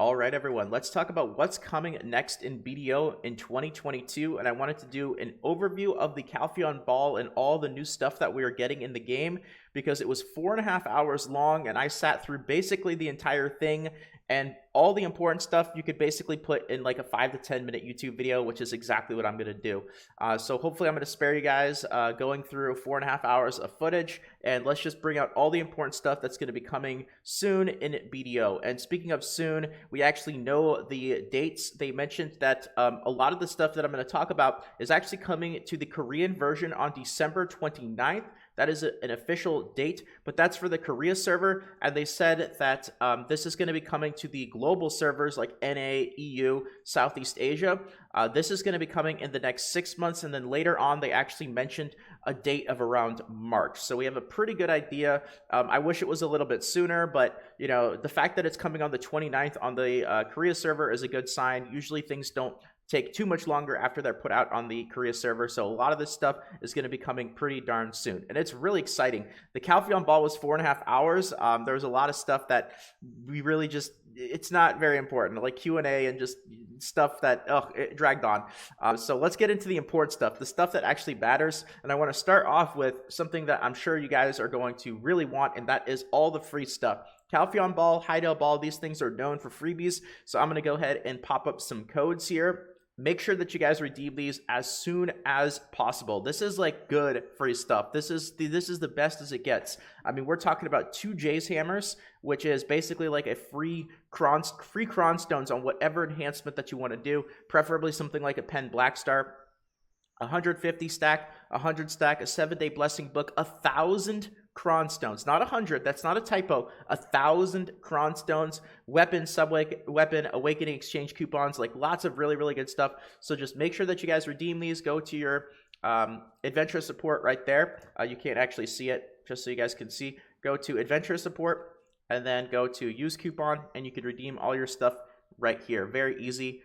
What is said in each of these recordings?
All right, everyone, let's talk about what's coming next in BDO in 2022. And I wanted to do an overview of the Calpheon Ball and all the new stuff that we are getting in the game because it was 4.5 hours long and I sat through basically the entire thing. And all the important stuff you could basically put in like a 5 to 10 minute YouTube video, which is exactly what I'm going to do. So hopefully I'm going to spare you guys going through 4.5 hours of footage. And let's just bring out all the important stuff that's going to be coming soon in BDO. And speaking of soon, we actually know the dates. They mentioned that a lot of the stuff that I'm going to talk about is actually coming to the Korean version on December 29th. That is an official date, but that's for the Korea server. And they said that this is going to be coming to the global servers like NA, EU, Southeast Asia. This is going to be coming in the next 6 months. And then later on, they actually mentioned a date of around March. So we have a pretty good idea. I wish it was a little bit sooner, but you know, the fact that it's coming on the 29th on the Korea server is a good sign. Usually things don't take too much longer after they're put out on the Korea server. So a lot of this stuff is going to be coming pretty darn soon. And it's really exciting. The Calpheon Ball was 4.5 hours. There was a lot of stuff that we really just, it's not very important, like Q&A and just stuff that, it dragged on. So let's get into the important stuff, the stuff that actually matters. And I want to start off with something that I'm sure you guys are going to really want, and that is all the free stuff. Calpheon Ball, Hideout Ball, these things are known for freebies. So I'm going to go ahead and pop up some codes here. Make sure that you guys redeem these as soon as possible. This is like good free stuff. This is the best as it gets. I mean, we're talking about 2 J's hammers, which is basically like a free cron stones on whatever enhancement that you want to do, preferably something like a pen black star. 150 stack, 100 stack, a 7-day blessing book, 1,000 cron stones, not 100, that's not a typo, 1,000 cron stones, weapon, weapon, awakening exchange coupons, like lots of really good stuff. So just make sure that you guys redeem these. Go to your adventure support right there. You can't actually see it, just so you guys can see. Go to adventure support and then go to use coupon and you can redeem all your stuff right here. Very easy.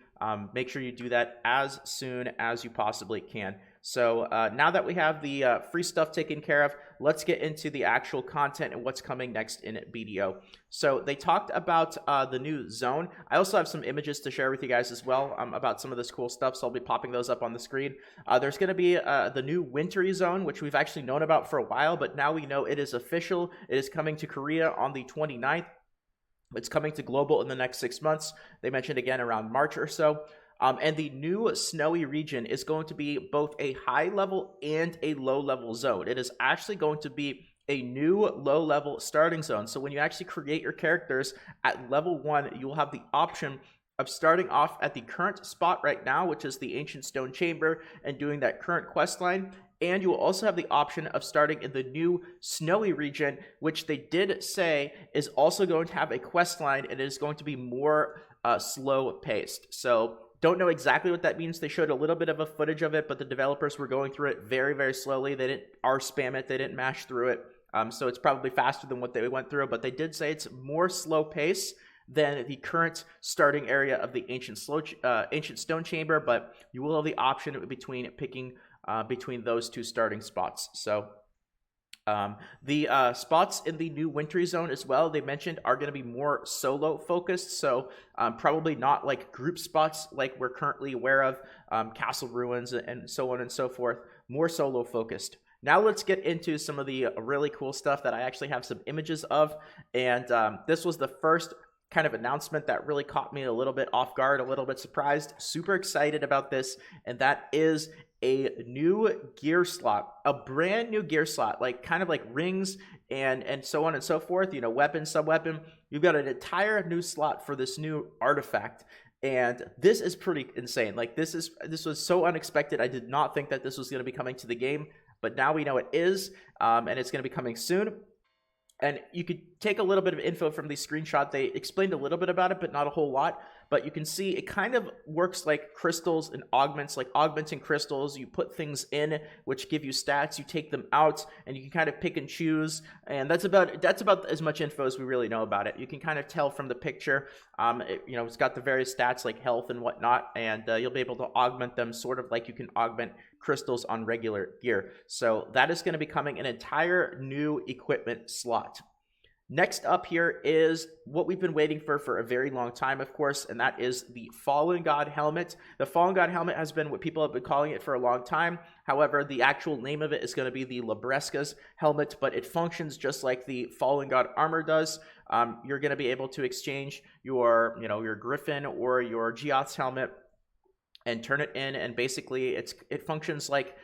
Make sure you do that as soon as you possibly can. So now that we have the free stuff taken care of, let's get into the actual content and what's coming next in BDO. So they talked about the new zone. I also have some images to share with you guys as well about some of this cool stuff, so I'll be popping those up on the screen. There's going to be the new wintry zone, which we've actually known about for a while, but now we know it is official. It is coming to Korea on the 29th. It's coming to global in the next 6 months. They mentioned again around March or so. And the new snowy region is going to be both a high level and a low level zone. It is actually going to be a new low level starting zone. So when you actually create your characters at level 1, you will have the option of starting off at the current spot right now, which is the Ancient Stone Chamber, and doing that current quest line. And you will also have the option of starting in the new snowy region, which they did say is also going to have a quest line and it is going to be more slow paced. So don't know exactly what that means. They showed a little bit of a footage of it, but the developers were going through it very slowly. They didn't spam it. They didn't mash through it. So it's probably faster than what they went through, but they did say it's more slow pace than the current starting area of the Ancient Stone Chamber, but you will have the option between picking between those 2 starting spots. So the spots in the new wintry zone as well, they mentioned, are going to be more solo focused. So probably not like group spots like we're currently aware of, castle ruins and so on and so forth, more solo focused. Now let's get into some of the really cool stuff that I actually have some images of. And this was the first kind of announcement that really caught me a little bit off guard, a little bit surprised, super excited about this. And that is a new gear slot, a brand new gear slot, like kind of like rings and so on and so forth, you know, weapon, sub-weapon. You've got an entire new slot for this new artifact. And this is pretty insane. Like this was so unexpected. I did not think that this was going to be coming to the game, but now we know it is, and it's going to be coming soon. And you could take a little bit of info from the screenshot. They explained a little bit about it, but not a whole lot. But you can see it kind of works like crystals and augments, like augmenting crystals. You put things in which give you stats, you take them out, and you can kind of pick and choose. And that's about as much info as we really know about it. You can kind of tell from the picture. It's got the various stats like health and whatnot, and you'll be able to augment them sort of like you can augment crystals on regular gear. So that is going to be coming an entire new equipment slot. Next up here is what we've been waiting for a very long time, of course, and that is the Fallen God helmet. The Fallen God helmet has been what people have been calling it for a long time. However, the actual name of it is going to be the Labresca's helmet, but it functions just like the Fallen God armor does. You're going to be able to exchange your Griffin or your Geoth's helmet and turn it in, and basically it functions like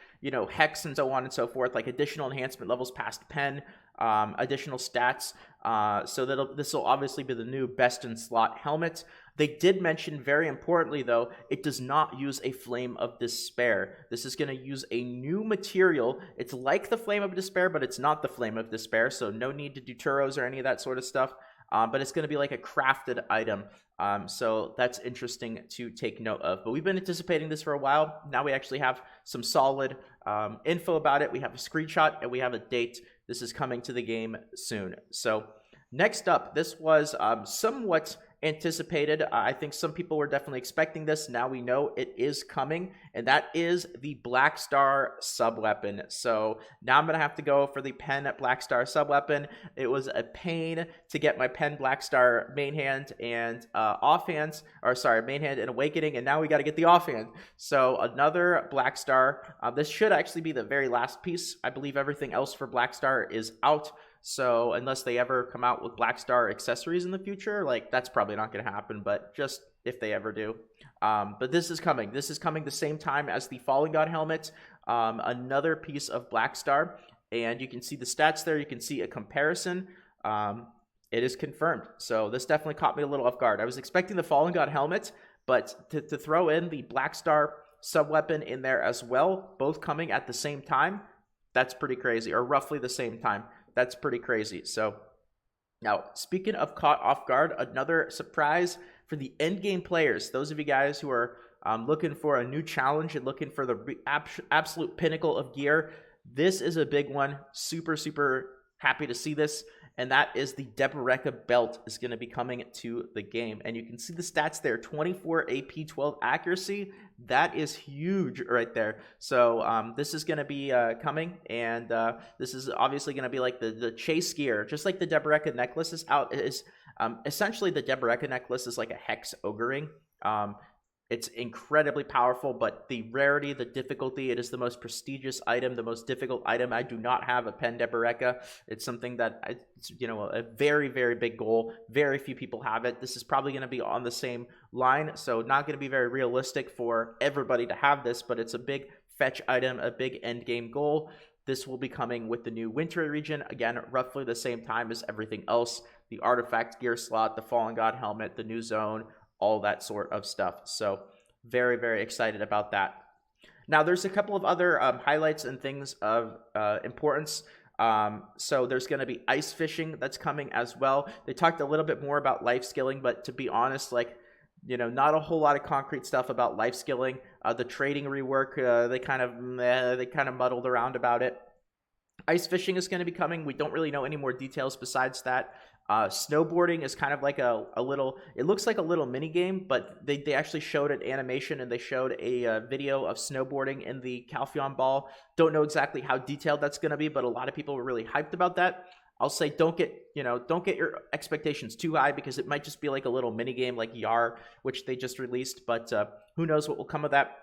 Hex and so on and so forth, like additional enhancement levels past pen, additional stats. So this will obviously be the new best in slot helmet. They did mention, very importantly though, it does not use a Flame of Despair. This is going to use a new material. It's like the Flame of Despair, but it's not the Flame of Despair, so no need to do Turos or any of that sort of stuff. But it's going to be like a crafted item. So that's interesting to take note of. But we've been anticipating this for a while. Now we actually have some solid info about it. We have a screenshot and we have a date. This is coming to the game soon. So next up, this was somewhat anticipated. I think some people were definitely expecting this. Now we know it is coming, and that is the Black Star sub-weapon. So now I'm going to have to go for the Pen Black Star sub-weapon. It was a pain to get my Pen Black Star main hand and main hand and Awakening, and now we got to get the offhand. So another Black Star. This should actually be the very last piece. I believe everything else for Black Star is out. So unless they ever come out with Black Star accessories in the future, like that's probably not going to happen, but just if they ever do. But this is coming. This is coming the same time as the Fallen God helmet, another piece of Black Star. And you can see the stats there. You can see a comparison. It is confirmed. So this definitely caught me a little off guard. I was expecting the Fallen God helmet, but to throw in the Black Star sub-weapon in there as well, both coming at the same time, that's pretty crazy, or roughly the same time. That's pretty crazy. So now, speaking of caught off guard, another surprise for the endgame players, those of you guys who are looking for a new challenge and looking for the absolute pinnacle of gear, this is a big one. Super, super happy to see this. And that is the Debo Belt is going to be coming to the game. And you can see the stats there, 24 AP, 12 accuracy. That is huge right there. So this is going to be coming, and this is obviously going to be like the chase gear, just like the Debo necklace is out. Essentially the Debo necklace is like a Hex Ogre-ring. It's incredibly powerful, but the rarity, the difficulty, it is the most prestigious item, the most difficult item. I do not have a Pen Debo. It's something that, it's, a very, very big goal. Very few people have it. This is probably going to be on the same line, so not going to be very realistic for everybody to have this, but it's a big fetch item, a big end game goal. This will be coming with the new Winter region, again, roughly the same time as everything else. The artifact gear slot, the Fallen God helmet, the new zone, all that sort of stuff. So very, very excited about that. Now, there's a couple of other highlights and things of importance. So there's going to be ice fishing that's coming as well. They talked a little bit more about life skilling, but to be honest, not a whole lot of concrete stuff about life skilling. The trading rework, they kind of muddled around about it. Ice fishing is going to be coming. We don't really know any more details besides that. Snowboarding is kind of like a little, it looks like a little mini game, but they actually showed an animation, and they showed a video of snowboarding in the Calpheon Ball. Don't know exactly how detailed that's going to be, but a lot of people were really hyped about that. I'll say don't get your expectations too high, because it might just be like a little mini game like Yar, which they just released, but who knows what will come of that.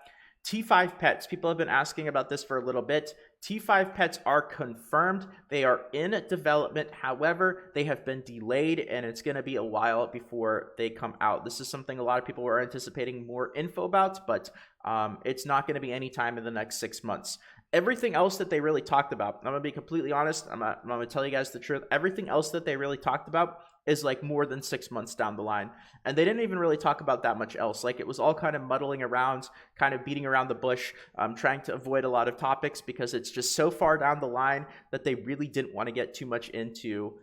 T5 pets. People have been asking about this for a little bit. T5 pets are confirmed. They are in development. However, they have been delayed, and it's going to be a while before they come out. This is something a lot of people were anticipating more info about, but it's not going to be any time in the next 6 months. Everything else that they really talked about, I'm going to be completely honest. I'm going to tell you guys the truth. Everything else that they really talked about is like more than 6 months down the line. And they didn't even really talk about that much else. Like, it was all kind of muddling around, kind of beating around the bush, trying to avoid a lot of topics, because it's just so far down the line that they really didn't want to get too much into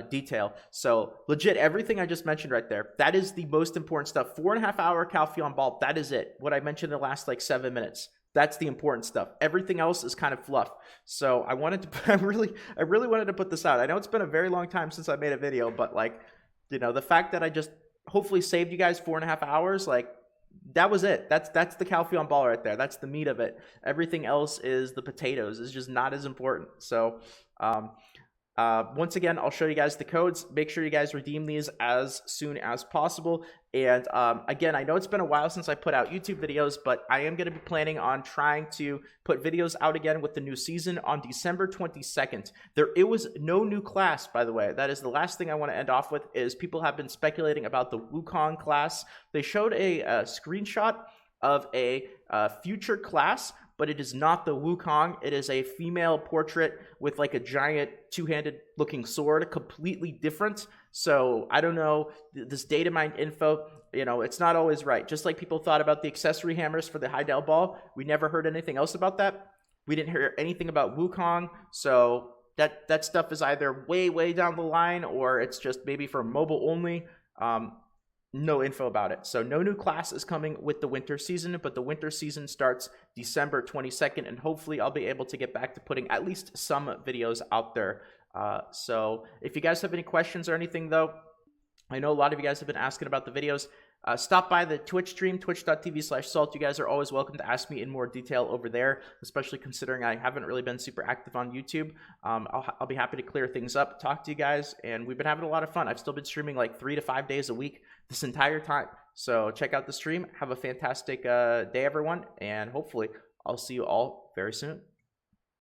detail. So legit, everything I just mentioned right there, that is the most important stuff. 4.5 hour Calpheon Ball, that is it. What I mentioned in the last like 7 minutes. That's the important stuff. Everything else is kind of fluff. So I really wanted to put this out. I know it's been a very long time since I made a video, but the fact that I just hopefully saved you guys 4.5 hours, that was it. That's the Calpheon Ball right there. That's the meat of it. Everything else is the potatoes. It's just not as important. So Once again, I'll show you guys the codes. Make sure you guys redeem these as soon as possible. And again, I know it's been a while since I put out YouTube videos, but I am going to be planning on trying to put videos out again with the new season on December 22nd. It was no new class, by the way. That is the last thing I want to end off with, is people have been speculating about the Wukong class. They showed a screenshot of a future class, but it is not the Wukong. It is a female portrait with like a giant two-handed looking sword, completely different. So I don't know, this data mine info, you know, it's not always right. Just like people thought about the accessory hammers for the Heidel ball, we never heard anything else about that. We didn't hear anything about Wukong, so that stuff is either way down the line, or it's just maybe for mobile only. No info about it. So no new class is coming with the winter season, but the winter season starts December 22nd, and hopefully I'll be able to get back to putting at least some videos out there. So if you guys have any questions or anything, though, I know a lot of you guys have been asking about the videos. Stop by the Twitch stream, twitch.tv/salt. You guys are always welcome to ask me in more detail over there, especially considering I haven't really been super active on YouTube. I'll be happy to clear things up, talk to you guys, and we've been having a lot of fun. I've still been streaming like 3 to 5 days a week this entire time. So check out the stream. Have a fantastic day, everyone, and hopefully I'll see you all very soon.